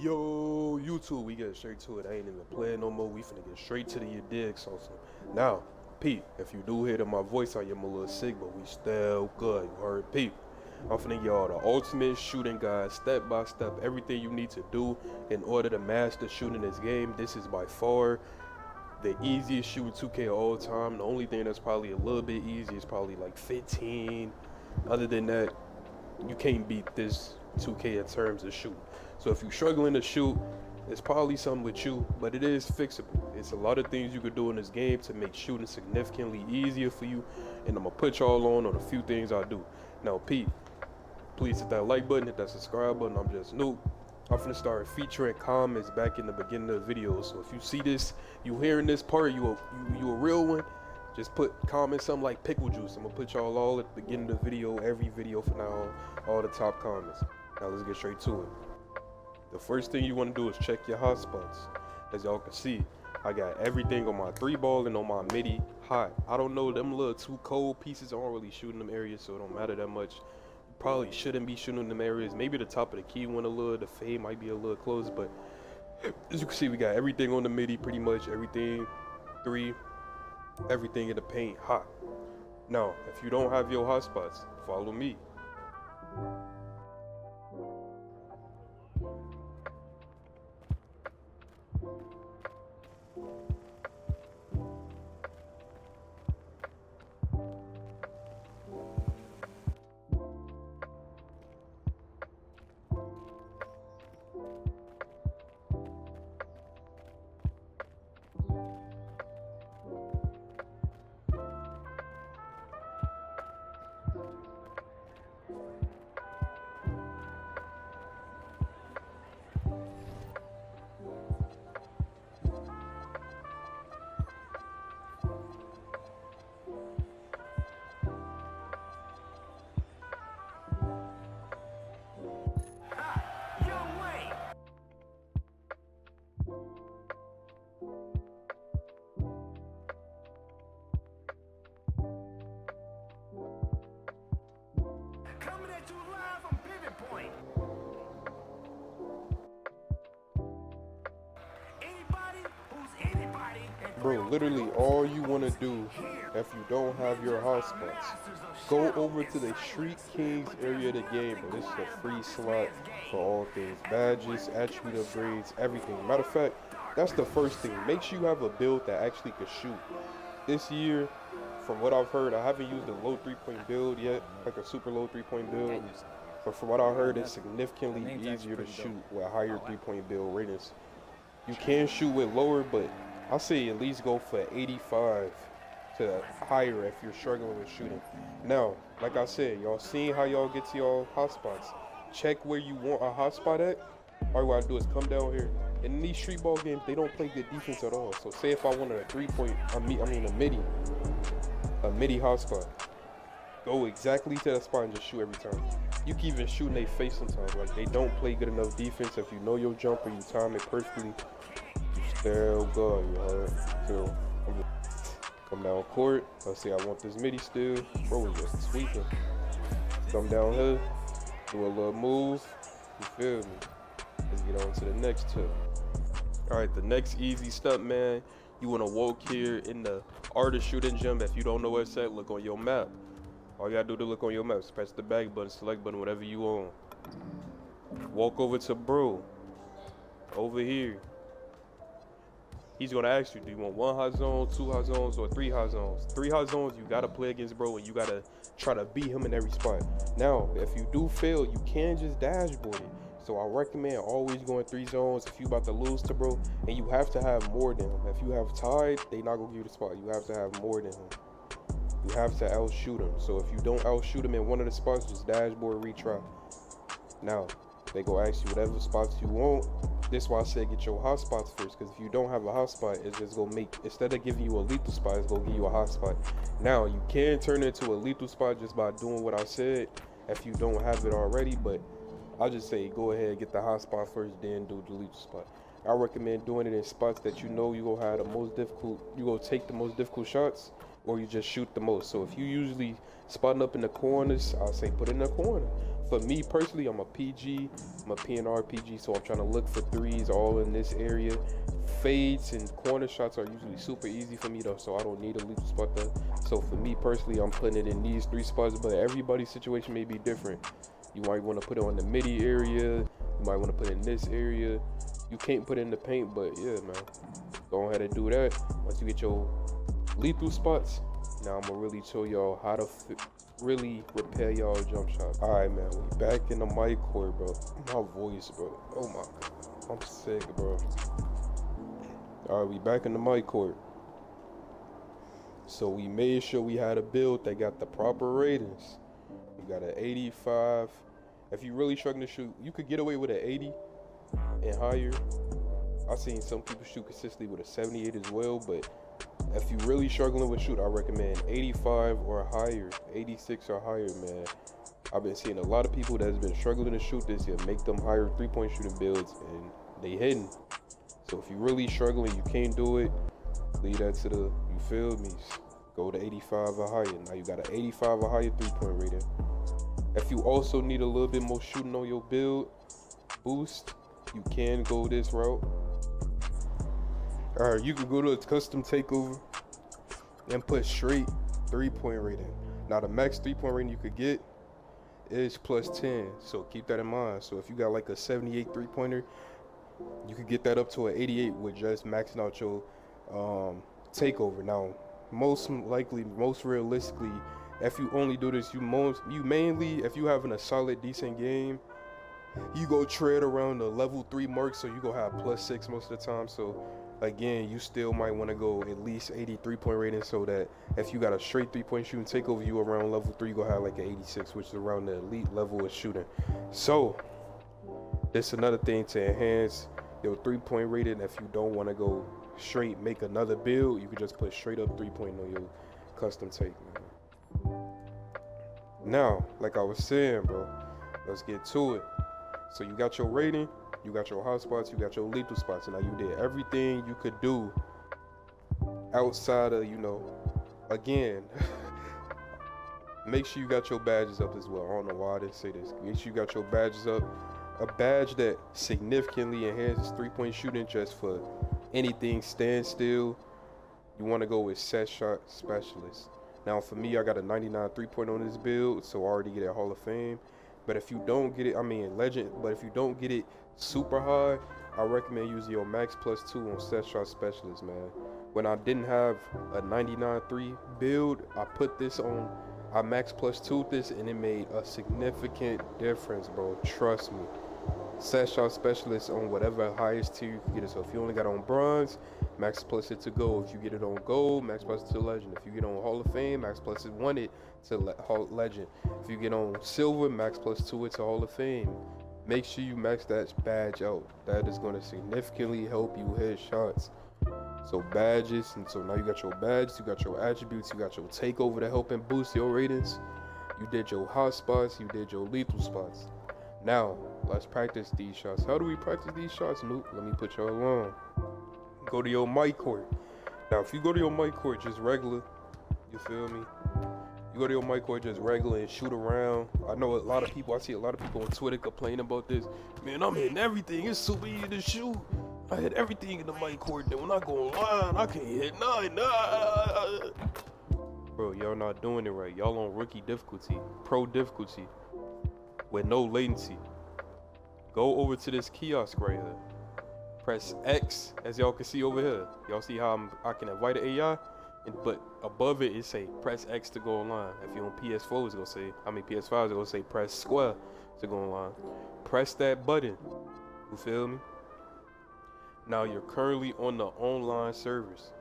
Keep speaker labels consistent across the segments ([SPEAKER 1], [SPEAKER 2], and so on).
[SPEAKER 1] Yo, YouTube, we get straight to it. I ain't even playing no more. We finna get straight to the you dig sauce. Now, Pete, if you do hear my voice, I am a little sick, but we still good. You heard, Pete? I'm finna give y'all the ultimate shooting guide, step by step, everything you need to do in order to master shooting this game. This is by far the easiest shooting 2K of all time. The only thing that's probably a little bit easy is probably like 15. Other than that, you can't beat this 2K in terms of shooting. So if you're struggling to shoot, it's probably something with you, but it is fixable. It's a lot of things you could do in this game to make shooting significantly easier for you, and I'm gonna put y'all on a few things I do. Now, Pete, please hit that like button, hit that subscribe button. I'm JustNuke. I'm finna start featuring comments back in the beginning of the video. So if you see this, you hearing this part, you a real one, just put comment something like pickle juice. I'm gonna put y'all all at the beginning of the video, every video from now on, all the top comments. Now let's get straight to it. The first thing you want to do is check your hotspots. As y'all can see, I got everything on my 3-ball and on my midi hot. I don't know, them little 2 cold pieces aren't really shooting them areas, so it don't matter that much. Probably shouldn't be shooting them areas. Maybe the top of the key one a little, the fade might be a little close, but as you can see, we got everything on the midi, pretty much everything 3, everything in the paint hot. Now, if you don't have your hotspots, follow me. Bro, literally all you want to do if you don't have your hotspots, go over to the Street Kings area of the game, bro. This is a free slot for all things, badges, attribute upgrades, everything. Matter of fact, that's the first thing. Make sure you have a build that actually can shoot. This year, from what I've heard, I haven't used a low 3-point build yet, like a super low 3-point build, but from what I heard, it's significantly easier to shoot with higher 3-point build ratings. You can shoot with lower, but I say at least go for 85 to higher if you're struggling with shooting. Now, like I said, y'all seen how y'all get to y'all hotspots. Check where you want a hotspot at. All you gotta do is come down here. In these street ball games, they don't play good defense at all. So say if I wanted a 3-point, a midi hotspot, go exactly to that spot and just shoot every time. You can even shoot in their face sometimes. Like, they don't play good enough defense. If you know your jumper, you time it perfectly, still good, you heard? So, come down court. Let's say I want this midi still. Bro, we're just sweeping. Come down here, do a little move. You feel me? Let's get on to the next tip. Alright, the next easy step, man. You want to walk here in the artist shooting gym. If you don't know where it's at, look on your map. All you gotta do to look on your map is press the back button, select button, whatever you want. Walk over to bro. Over here. He's gonna ask you, do you want 1 hot zone, 2 hot zones, or 3 hot zones? 3 hot zones, you gotta play against bro, and you gotta try to beat him in every spot. Now, if you do fail, you can just dashboard it. So I recommend always going 3 zones if you about to lose to bro, and you have to have more than him. If you have tied, they not gonna give you the spot. You have to have more than him. You have to outshoot him. So if you don't outshoot him in one of the spots, just dashboard, retry. Now, they go ask you whatever spots you want. This is why I said get your hot spots first, because if you don't have a hot spot, it's just gonna make, instead of giving you a lethal spot, it's gonna give you a hot spot. Now, you can turn it into a lethal spot just by doing what I said if you don't have it already, but I just say go ahead, get the hot spot first, then do the lethal spot. I recommend doing it in spots that you know you gonna have the most difficult, you gonna take the most difficult shots, or you just shoot the most. So if you usually spotting up in the corners, I'll say put it in the corner. For me personally, I'm a PG, I'm a PNR PG, so I'm trying to look for threes all in this area. Fades and corner shots are usually super easy for me though, so I don't need a lethal spot there. So for me personally, I'm putting it in these 3 spots, but everybody's situation may be different. You might want to put it on the midi area, you might want to put it in this area. You can't put it in the paint, but yeah, man, go ahead and do that. Once you get your lethal spots, now I'm gonna really show y'all how to really repair y'all jump shot. All right, man, we back in the mic court, bro. My voice, bro. Oh my God, I'm sick, bro. All right, we back in the mic court. So we made sure we had a build that got the proper ratings. You got an 85. If you really struggling to shoot, you could get away with an 80 and higher. I've seen some people shoot consistently with a 78 as well, but if you really struggling with shoot, I recommend 85 or higher, 86 or higher, man. I've been seeing a lot of people that's been struggling to shoot this year make them higher 3-point shooting builds, and they hitting. So if you really struggling, you can't do it, leave that to the, you feel me, go to 85 or higher. Now you got an 85 or higher 3-point rating. If you also need a little bit more shooting on your build boost, you can go this route. All right, you can go to a custom takeover and put straight 3-point rating. Now the max 3-point rating you could get is +10, so keep that in mind. So if you got like a 78 3-pointer, you could get that up to an 88 with just maxing out your takeover. Now, most likely, most realistically, if you only do this, you mainly, if you having a solid, decent game, you go tread around the level 3 mark, so you go have +6 most of the time. So again, you still might want to go at least 80 3-point rating, so that if you got a straight 3-point shooting takeover, you around level 3, you go have like an 86, which is around the elite level of shooting. So that's another thing to enhance your 3-point rating. If you don't want to go straight make another build, you can just put straight up 3-point on your custom take, man. Now, like I was saying, bro, let's get to it. So you got your rating, you got your hot spots, you got your lethal spots, and now you did everything you could do outside of, you know, again, make sure you got your badges up as well. I don't know why I didn't say this. Make sure you got your badges up. A badge that significantly enhances 3-point shooting just for anything standstill. You want to go with set shot specialist. Now for me, I got a 99 3-point on this build, so I already get it Hall of Fame. But if you don't get it, I mean legend, but if you don't get it super high, I recommend using your max +2 on set shot specialist, man. When I didn't have a 99 3 build, I put this on, I max +2 this, and it made a significant difference, bro. Trust me. Set shot specialist on whatever highest tier you can get it. So if you only got on bronze, max plus it to gold. If you get it on gold, max plus it to legend. If you get on Hall of Fame, max plus it 1 it to legend. If you get on silver, max plus 2 it to Hall of Fame. Make sure you max that badge out. That is going to significantly help you hit shots. So badges, and so now you got your badges, you got your attributes, you got your takeover to help and boost your ratings. You did your hot spots, you did your lethal spots. Now, let's practice these shots. How do we practice these shots, Nuke? Let me put y'all on. Go to your mic court. Now, if you go to your mic court just regular, you feel me? You go to your mic court just regular and shoot around. I know a lot of people, I see a lot of people on Twitter complaining about this. Man, I'm hitting everything. It's super easy to shoot. I hit everything in the mic court. Then when I go online, I can't hit nothing. Bro, y'all not doing it right. Y'all on rookie difficulty, pro difficulty, with no latency. Go over to this kiosk right here. Press X, as y'all can see over here. Y'all see how I can invite an AI? But above it, it say press X to go online. If you're on PS4, it's gonna say, PS5, it's gonna say press square to go online. Press that button. You feel me? Now you're currently on the online servers.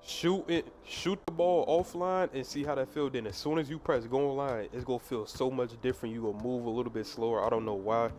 [SPEAKER 1] Shoot the ball offline and see how that feels. Then as soon as you press go online, it's gonna feel so much different. You gonna move a little bit slower. I don't know why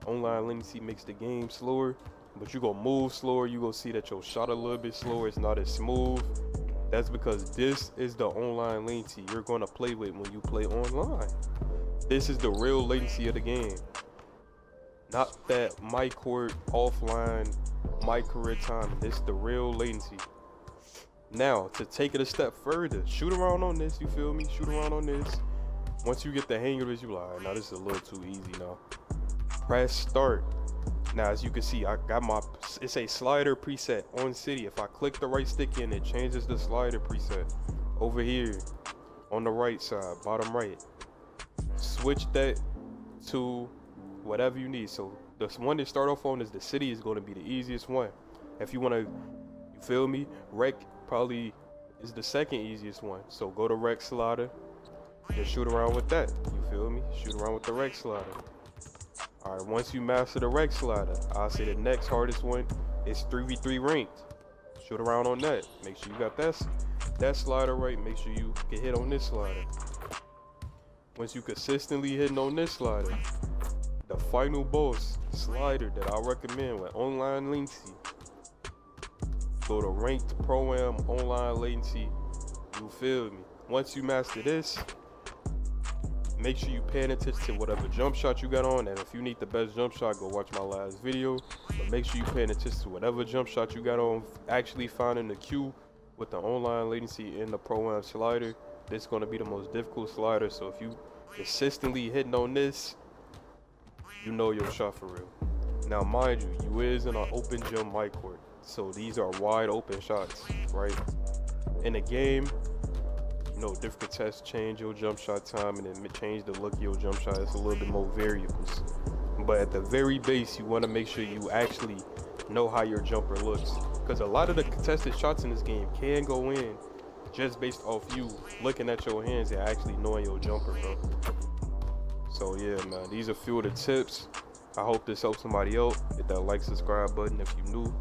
[SPEAKER 1] online latency makes the game slower, but you gonna move slower. You gonna see that your shot a little bit slower. It's not as smooth. That's because this is the online latency you're gonna play with when you play online. This is the real latency of the game, not that my court offline, my career time. This is the real latency. Now, to take it a step further, shoot around on this, you feel me? Shoot around on this. Once you get the hang of this, you like, all right, now this is a little too easy now. Press start. Now, as you can see, I got my, it's a slider preset on city. If I click the right stick in, it changes the slider preset. Over here, on the right side, bottom right. Switch that to whatever you need. So the one to start off on is the city is going to be the easiest one. If you want to, you feel me? Rec probably is the second easiest one. So go to rec slider, just shoot around with that. You feel me? Shoot around with the rec slider. All right, once you master the rec slider, I'll say the next hardest one is 3v3 ranked. Shoot around on that. Make sure you got that slider right. Make sure you get hit on this slider. Once you consistently hitting on this slider, the final boss slider that I recommend with online latency, go to ranked pro-am online latency. You feel me? Once you master this, make sure you paying attention to whatever jump shot you got on. And if you need the best jump shot, go watch my last video. But make sure you paying attention to whatever jump shot you got on. Actually finding the queue with the online latency in the pro-am slider. This is going to be the most difficult slider. So if you consistently hitting on this, you know your shot for real. Now mind you is in an open gym mic court. So these are wide open shots, right? In the game, you know, different contests change your jump shot time and then change the look of your jump shot. It's a little bit more variables. But at the very base, you want to make sure you actually know how your jumper looks. Because a lot of the contested shots in this game can go in just based off you looking at your hands and actually knowing your jumper, bro. So yeah, man, these are a few of the tips. I hope this helps somebody out. Hit that like, subscribe button if you're new.